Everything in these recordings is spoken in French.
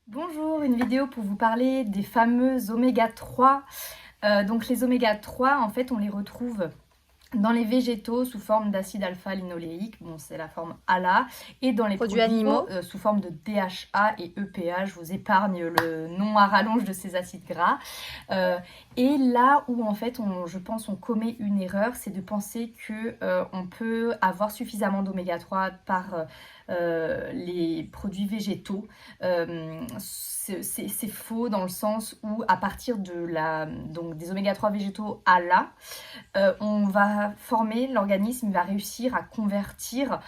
Bonjour, une vidéo pour vous parler des fameux oméga 3. Donc les oméga 3, en fait, on les retrouve dans les végétaux sous forme d'acide alpha-linoléique, bon c'est la forme ALA, et dans les Produits produits animaux. sous forme de DHA et EPA. Je vous épargne le nom à rallonge de ces acides gras. Et là où en fait je pense on commet une erreur, c'est de penser que on peut avoir suffisamment d'oméga 3 par les produits végétaux. C'est faux dans le sens où à partir donc des oméga 3 végétaux ALA, on va former, l'organisme va réussir à convertir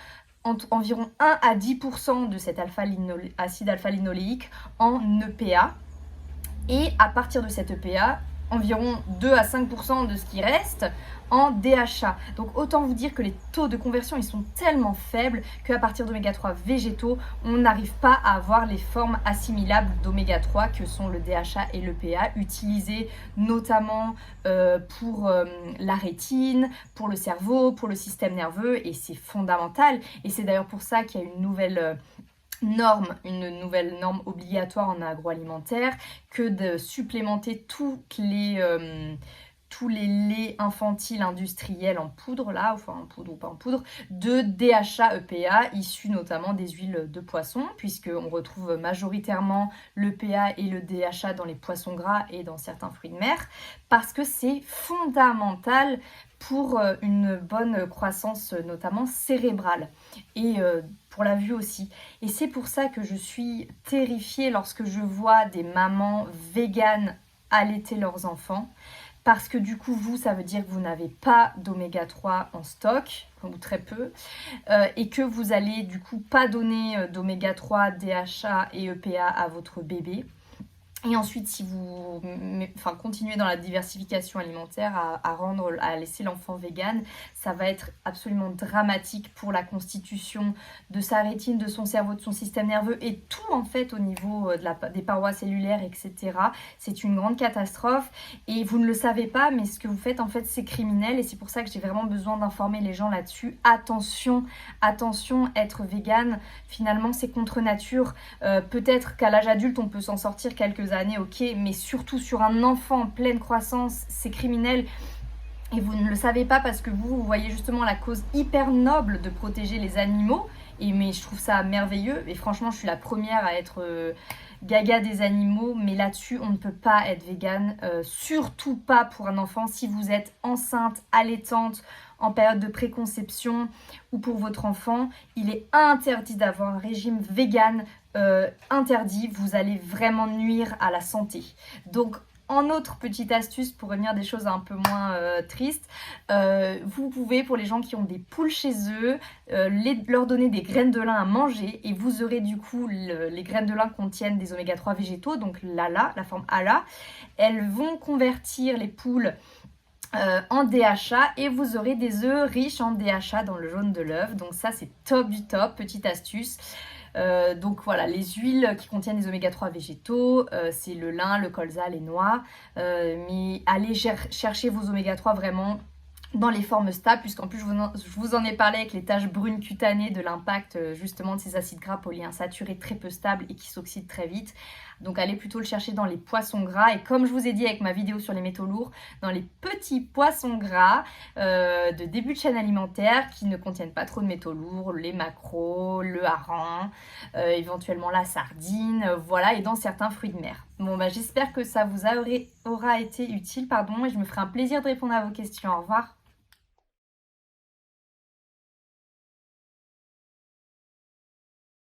environ 1 à 10% de cet acide alpha-linoléique en EPA. Et à partir de cette EPA, environ 2 à 5% de ce qui reste en DHA. Donc autant vous dire que les taux de conversion ils sont tellement faibles qu'à partir d'oméga 3 végétaux, on n'arrive pas à avoir les formes assimilables d'oméga 3 que sont le DHA et l'EPA, utilisés notamment pour la rétine, pour le cerveau, pour le système nerveux, et c'est fondamental. Et c'est d'ailleurs pour ça qu'il y a une nouvelle norme obligatoire en agroalimentaire, que de supplémenter tous les laits infantiles industriels en poudre, là, enfin en poudre ou pas en poudre, de DHA EPA, issus notamment des huiles de poisson, puisqu'on retrouve majoritairement l'EPA et le DHA dans les poissons gras et dans certains fruits de mer, parce que c'est fondamental pour une bonne croissance, notamment cérébrale, et pour la vue aussi. Et c'est pour ça que je suis terrifiée lorsque je vois des mamans véganes allaiter leurs enfants, parce que du coup, ça veut dire que vous n'avez pas d'oméga 3 en stock, ou très peu, et que vous allez du coup pas donner d'oméga 3, DHA et EPA à votre bébé. Et ensuite, si vous continuez dans la diversification alimentaire à laisser l'enfant vegan, ça va être absolument dramatique pour la constitution de sa rétine, de son cerveau, de son système nerveux et tout en fait au niveau des parois cellulaires, etc. C'est une grande catastrophe et vous ne le savez pas, mais ce que vous faites en fait c'est criminel, et c'est pour ça que j'ai vraiment besoin d'informer les gens là-dessus. Attention, attention, être vegan, finalement c'est contre nature. Peut-être qu'à l'âge adulte on peut s'en sortir quelques années, ok, mais surtout sur un enfant en pleine croissance, c'est criminel. Et vous ne le savez pas parce que vous voyez justement la cause hyper noble de protéger les animaux. Mais je trouve ça merveilleux. Et franchement, je suis la première à être gaga des animaux. Mais là-dessus, on ne peut pas être vegan. Surtout pas pour un enfant. Si vous êtes enceinte, allaitante, en période de préconception ou pour votre enfant, il est interdit d'avoir un régime vegan. Interdit. Vous allez vraiment nuire à la santé. Donc, en autre petite astuce pour revenir des choses un peu moins tristes, vous pouvez, pour les gens qui ont des poules chez eux, leur donner des graines de lin à manger, et vous aurez du coup, les graines de lin contiennent des oméga 3 végétaux, donc l'ALA, la forme ALA. Elles vont convertir les poules en DHA, et vous aurez des œufs riches en DHA dans le jaune de l'œuf. Donc ça c'est top du top, petite astuce. Donc voilà, les huiles qui contiennent des oméga 3 végétaux, c'est le lin, le colza, les noix, mais allez chercher vos oméga 3 vraiment dans les formes stables, puisqu'en plus je vous en ai parlé avec les taches brunes cutanées, de l'impact justement de ces acides gras polyinsaturés très peu stables et qui s'oxydent très vite. Donc allez plutôt le chercher dans les poissons gras, et comme je vous ai dit avec ma vidéo sur les métaux lourds, dans les petits poissons gras de début de chaîne alimentaire qui ne contiennent pas trop de métaux lourds, les maquereaux, le hareng, éventuellement la sardine, voilà, et dans certains fruits de mer. Bon bah j'espère que ça vous aura été utile, et je me ferai un plaisir de répondre à vos questions. Au revoir.